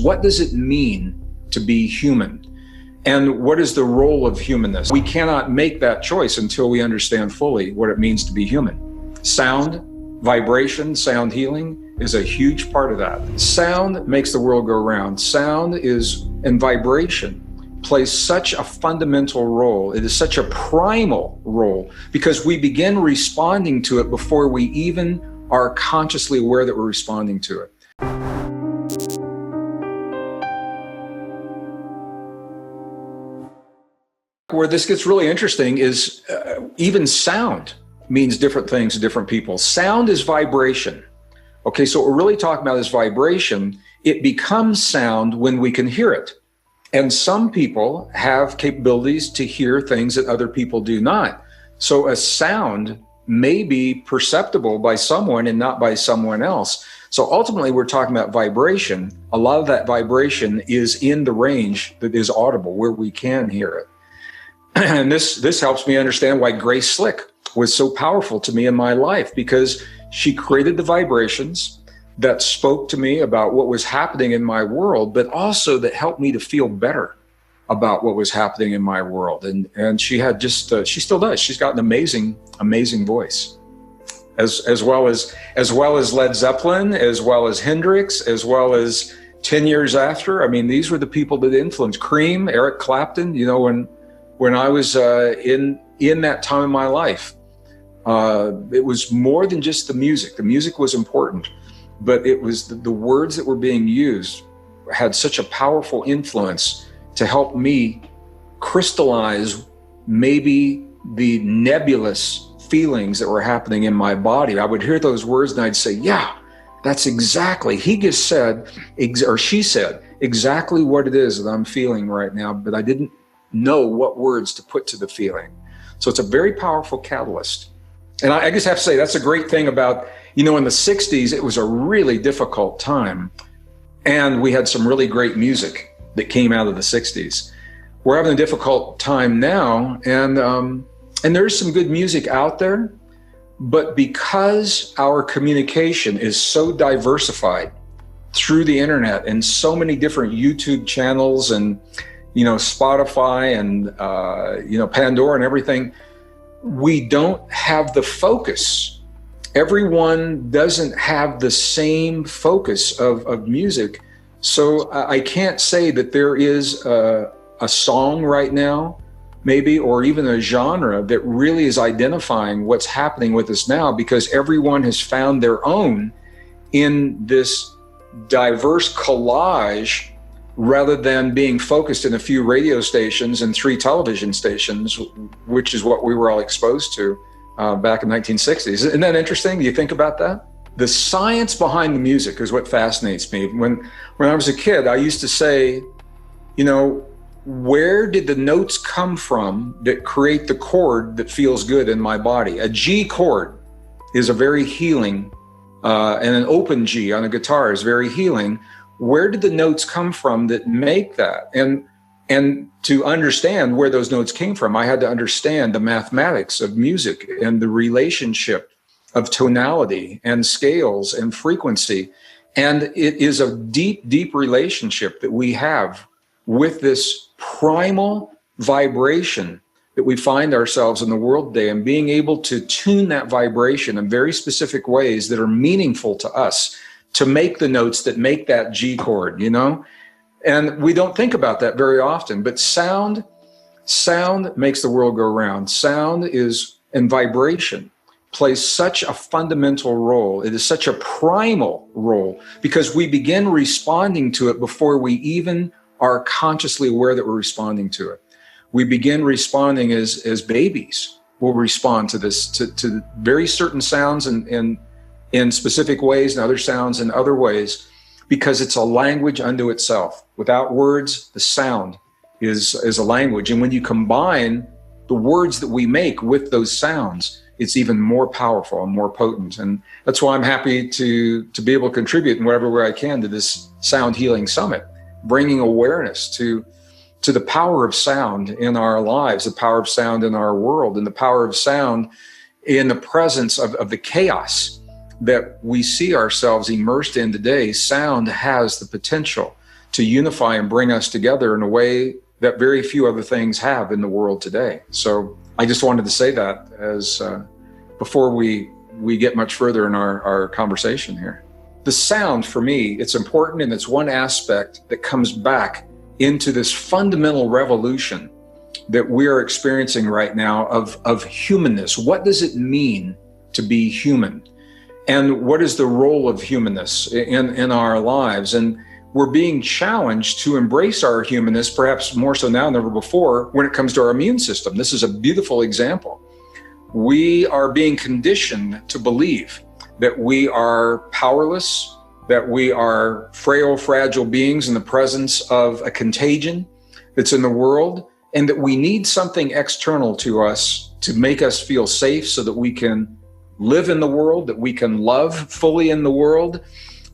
what does it mean to be human? And what is the role of humanness? We cannot make that choice until we understand fully what it means to be human. Sound, vibration, sound healing is a huge part of that. Sound makes the world go round. Sound and vibration plays such a fundamental role. It is such a primal role because we begin responding to it before we even are consciously aware that we're responding to it. Where this gets really interesting is even sound means different things to different people. Sound is vibration. Okay, so what we're really talking about is vibration. It becomes sound when we can hear it. And some people have capabilities to hear things that other people do not. So a sound may be perceptible by someone and not by someone else. So ultimately, we're talking about vibration. A lot of that vibration is in the range that is audible, where we can hear it. And this helps me understand why Grace Slick was so powerful to me in my life, because she created the vibrations that spoke to me about what was happening in my world, but also that helped me to feel better about what was happening in my world. And she had just, she still does. She's got an amazing voice, as well as Led Zeppelin, as well as Hendrix, as well as 10 years after. I mean, these were the people that influenced Cream, Eric Clapton. You know, when I was in that time in my life, it was more than just the music. The music was important, but it was the words that were being used had such a powerful influence to help me crystallize maybe the nebulous feelings that were happening in my body. I would hear those words and I'd say, yeah, that's exactly, he just said, or she said exactly what it is that I'm feeling right now, but I didn't know what words to put to the feeling. So it's a very powerful catalyst. And I just have to say, that's a great thing about, you know, in the 60s, it was a really difficult time. And we had some really great music that came out of the 60s. We're having a difficult time now. And there's some good music out there. But because our communication is so diversified through the internet and so many different YouTube channels and, you know, Spotify and, you know, Pandora and everything, we don't have the focus. Everyone doesn't have the same focus of music. So I can't say that there is a song right now, maybe, or even a genre that really is identifying what's happening with us now, because everyone has found their own in this diverse collage, rather than being focused in a few radio stations and 3 television stations, which is what we were all exposed to back in the 1960s. Isn't that interesting? Do you think about that? The science behind the music is what fascinates me. When I was a kid, I used to say, you know, where did the notes come from that create the chord that feels good in my body? A G chord is a very healing, and an open G on a guitar is very healing. Where did the notes come from that make that? And to understand where those notes came from, I had to understand the mathematics of music and the relationship of tonality and scales and frequency. And it is a deep, deep relationship that we have with this primal vibration that we find ourselves in the world today, and being able to tune that vibration in very specific ways that are meaningful to us, to make the notes that make that G chord, you know? And we don't think about that very often, but sound makes the world go round. Sound and vibration plays such a fundamental role. It is such a primal role because we begin responding to it before we even are consciously aware that we're responding to it. We begin responding as babies will respond to this, to very certain sounds and in specific ways, and other sounds in other ways, because it's a language unto itself. Without words, the sound is a language. And when you combine the words that we make with those sounds, it's even more powerful and more potent. And that's why I'm happy to be able to contribute in whatever way I can to this Sound Healing Summit, bringing awareness to the power of sound in our lives, the power of sound in our world, and the power of sound in the presence of the chaos that we see ourselves immersed in today. Sound has the potential to unify and bring us together in a way that very few other things have in the world today. So I just wanted to say that as before we get much further in our conversation here. The sound, for me, it's important, and it's one aspect that comes back into this fundamental revolution that we are experiencing right now of humanness. What does it mean to be human? And what is the role of humanness in our lives? And we're being challenged to embrace our humanness, perhaps more so now than ever before, when it comes to our immune system. This is a beautiful example. We are being conditioned to believe that we are powerless, that we are frail, fragile beings in the presence of a contagion that's in the world, and that we need something external to us to make us feel safe so that we can live in the world, that we can love fully in the world.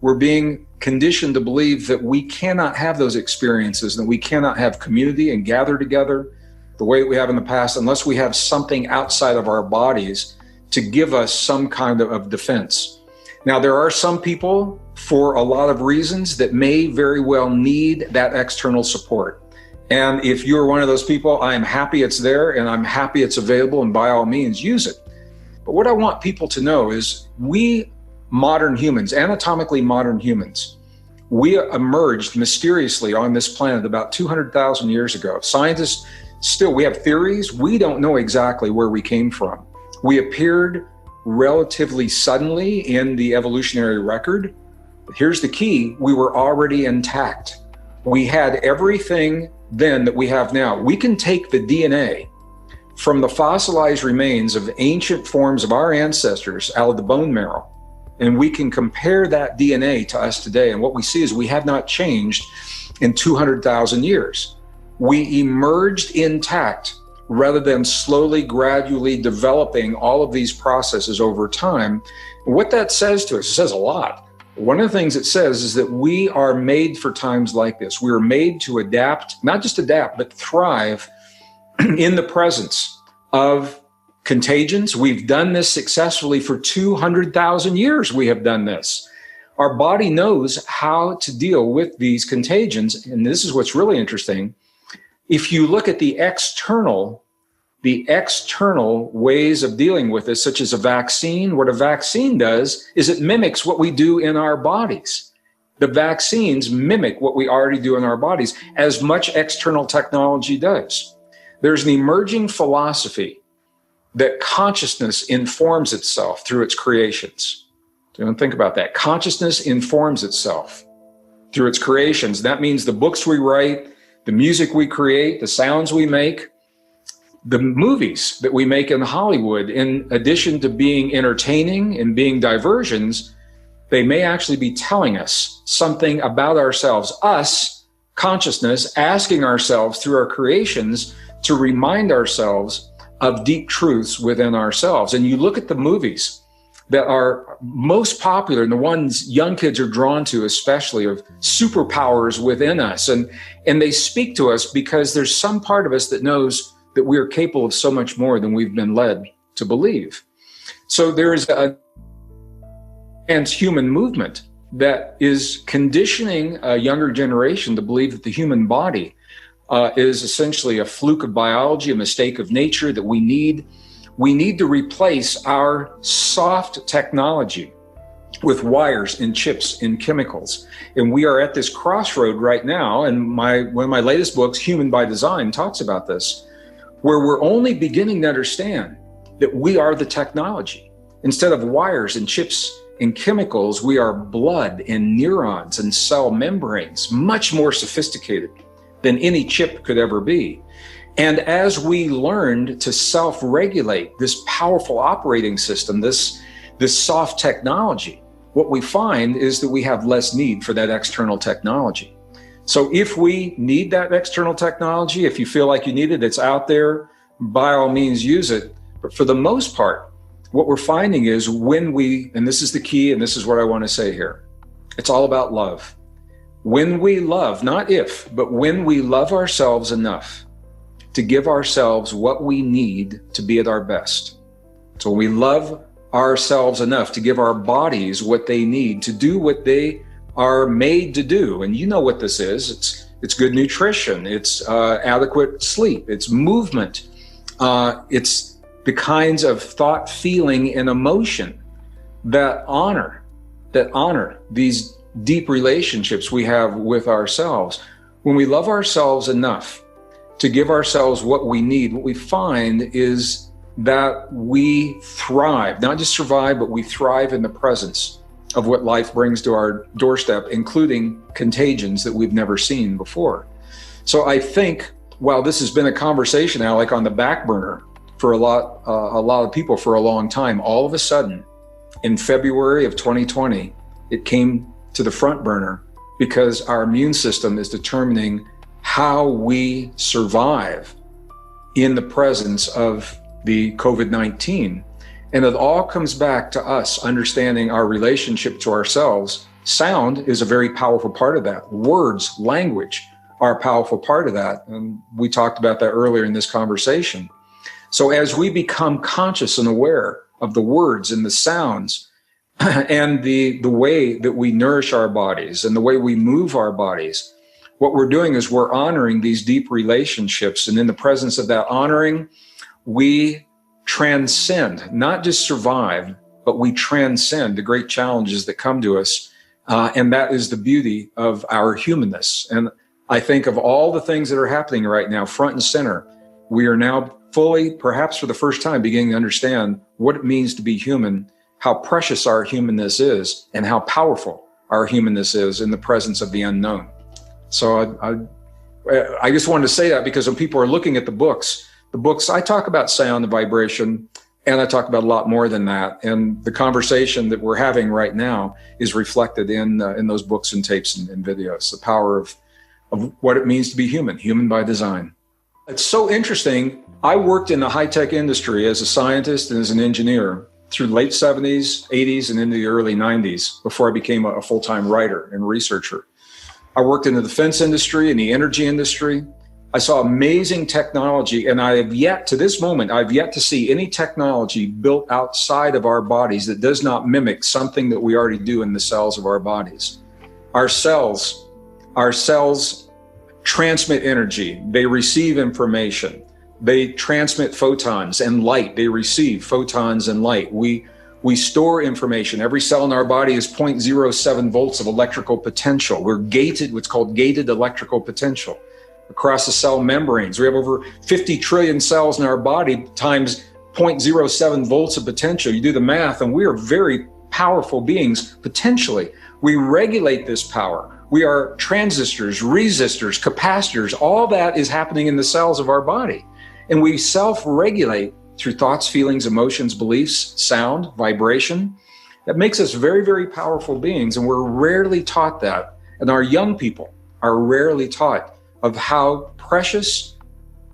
We're being conditioned to believe that we cannot have those experiences, that we cannot have community and gather together the way we have in the past unless we have something outside of our bodies to give us some kind of defense. Now, there are some people, for a lot of reasons, that may very well need that external support. And if you're one of those people, I am happy it's there and I'm happy it's available, and by all means, use it. But what I want people to know is we modern humans, anatomically modern humans, we emerged mysteriously on this planet about 200,000 years ago. Scientists still, we have theories. We don't know exactly where we came from. We appeared relatively suddenly in the evolutionary record. But here's the key: we were already intact. We had everything then that we have now. We can take the DNA from the fossilized remains of ancient forms of our ancestors out of the bone marrow, and we can compare that DNA to us today. And what we see is we have not changed in 200,000 years. We emerged intact rather than slowly, gradually developing all of these processes over time. And what that says to us, it says a lot. One of the things it says is that we are made for times like this. We are made to adapt, not just adapt, but thrive in the presence of contagions. We've done this successfully for 200,000 years. We have done this. Our body knows how to deal with these contagions. And this is what's really interesting. If you look at the external ways of dealing with this, such as a vaccine, what a vaccine does is it mimics what we do in our bodies. The vaccines mimic what we already do in our bodies, as much external technology does. There's an emerging philosophy that consciousness informs itself through its creations. Don't think about that. Consciousness informs itself through its creations. That means the books we write, the music we create, the sounds we make, the movies that we make in Hollywood, in addition to being entertaining and being diversions, they may actually be telling us something about ourselves, us, consciousness, asking ourselves through our creations to remind ourselves of deep truths within ourselves. And you look at the movies that are most popular and the ones young kids are drawn to, especially, of superpowers within us. And they speak to us because there's some part of us that knows that we are capable of so much more than we've been led to believe. So there is a transhuman movement that is conditioning a younger generation to believe that the human body is essentially a fluke of biology, a mistake of nature, that we need to replace our soft technology with wires and chips and chemicals. And we are at this crossroad right now. And one of my latest books, Human by Design, talks about this, where we're only beginning to understand that we are the technology. Instead of wires and chips and chemicals, we are blood and neurons and cell membranes, much more sophisticated than any chip could ever be. And as we learned to self-regulate this powerful operating system, this soft technology, what we find is that we have less need for that external technology. So if we need that external technology, if you feel like you need it, it's out there, by all means use it. But for the most part, what we're finding is when we, and this is the key, and this is what I want to say here, it's all about love. When we love, not if, but when we love ourselves enough to give ourselves what we need to be at our best. So we love ourselves enough to give our bodies what they need to do what they are made to do. And you know what this is. It's good nutrition. It's adequate sleep. It's movement. It's the kinds of thought, feeling, and emotion that honor these deep relationships we have with ourselves. When we love ourselves enough to give ourselves what we need, what we find is that we thrive, not just survive, but we thrive in the presence of what life brings to our doorstep, including contagions that we've never seen before. So I think, while this has been a conversation now, like on the back burner for a lot of people for a long time, all of a sudden, in February of 2020, it came to the front burner because our immune system is determining how we survive in the presence of the COVID-19. And it all comes back to us understanding our relationship to ourselves. Sound is a very powerful part of that. Words, language are a powerful part of that. And we talked about that earlier in this conversation. So as we become conscious and aware of the words and the sounds and the way that we nourish our bodies and the way we move our bodies, what we're doing is we're honoring these deep relationships. And in the presence of that honoring, we transcend, not just survive, but we transcend the great challenges that come to us. And that is the beauty of our humanness. And I think of all the things that are happening right now, front and center, we are now fully, perhaps for the first time, beginning to understand what it means to be human, how precious our humanness is, and how powerful our humanness is in the presence of the unknown. So I just wanted to say that because when people are looking at the books, I talk about sound and vibration, and I talk about a lot more than that. And the conversation that we're having right now is reflected in those books and tapes and videos, the power of what it means to be human by design. It's so interesting. I worked in the high-tech industry as a scientist and as an engineer through the late 70s, 80s, and into the early 90s before I became a full-time writer and researcher. I worked in the defense industry and the energy industry. I saw amazing technology, and I've yet to see any technology built outside of our bodies that does not mimic something that we already do in the cells of our bodies. Our cells transmit energy. They receive information. They transmit photons and light. They receive photons and light. We store information. Every cell in our body is 0.07 volts of electrical potential. We're gated, what's called gated electrical potential across the cell membranes. We have over 50 trillion cells in our body times 0.07 volts of potential. You do the math, and we are very powerful beings, potentially. We regulate this power. We are transistors, resistors, capacitors. All that is happening in the cells of our body. And we self-regulate through thoughts, feelings, emotions, beliefs, sound, vibration. That makes us very, very powerful beings, and we're rarely taught that. And our young people are rarely taught of how precious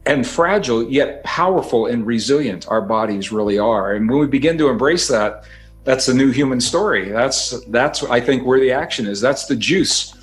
and fragile, yet powerful and resilient our bodies really are. And when we begin to embrace that, that's the new human story. That's I think where the action is. That's the juice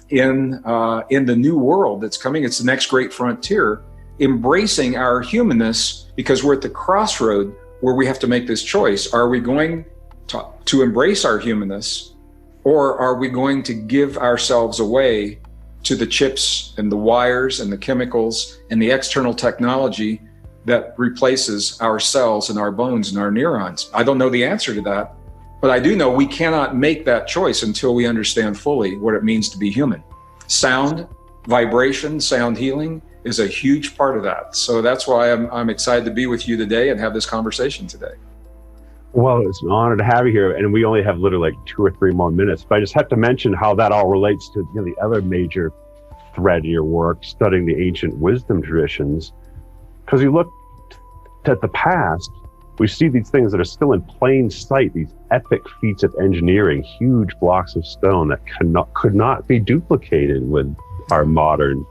in the new world that's coming. It's the next great frontier, embracing our humanness, because we're at the crossroad where we have to make this choice. Are we going to embrace our humanness, or are we going to give ourselves away to the chips and the wires and the chemicals and the external technology that replaces our cells and our bones and our neurons? I don't know the answer to that, but I do know we cannot make that choice until we understand fully what it means to be human. Sound, vibration, sound healing is a huge part of that. So that's why I'm excited to be with you today and have this conversation today. Well, it's an honor to have you here, and we only have literally like 2 or 3 more minutes, but I just have to mention how that all relates to the other major thread in your work, studying the ancient wisdom traditions. Because you look at the past, we see these things that are still in plain sight, these epic feats of engineering, huge blocks of stone that could not be duplicated with our modern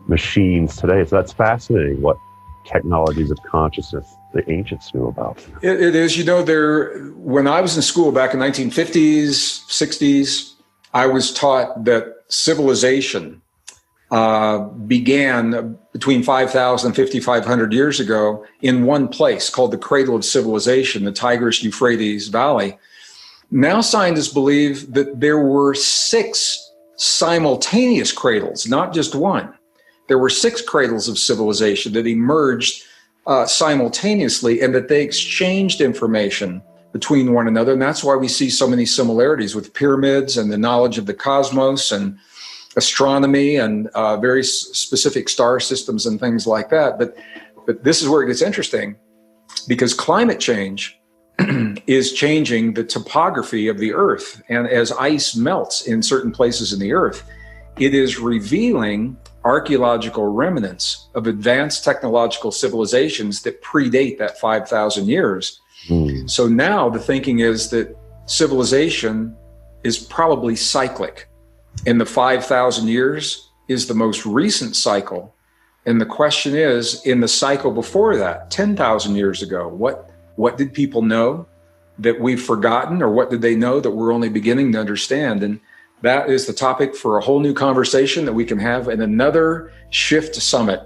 machines today. So that's fascinating, what technologies of consciousness the ancients knew about. It is. When I was in school back in 1950s, 60s, I was taught that civilization began between 5,000 and 5,500 years ago in one place called the cradle of civilization, the Tigris-Euphrates Valley. Now scientists believe that there were 6 simultaneous cradles, not just one. There were 6 cradles of civilization that emerged simultaneously, and that they exchanged information between one another. And that's why we see so many similarities with pyramids and the knowledge of the cosmos and astronomy and very specific star systems and things like that. But this is where it gets interesting, because climate change is changing the topography of the Earth. And as ice melts in certain places in the Earth, it is revealing archaeological remnants of advanced technological civilizations that predate that 5,000 years. So now the thinking is that civilization is probably cyclic, and the 5,000 years is the most recent cycle. And the question is, in the cycle before that, 10,000 years ago, what did people know that we've forgotten, or what did they know that we're only beginning to understand? And that is the topic for a whole new conversation that we can have in another Shift Summit.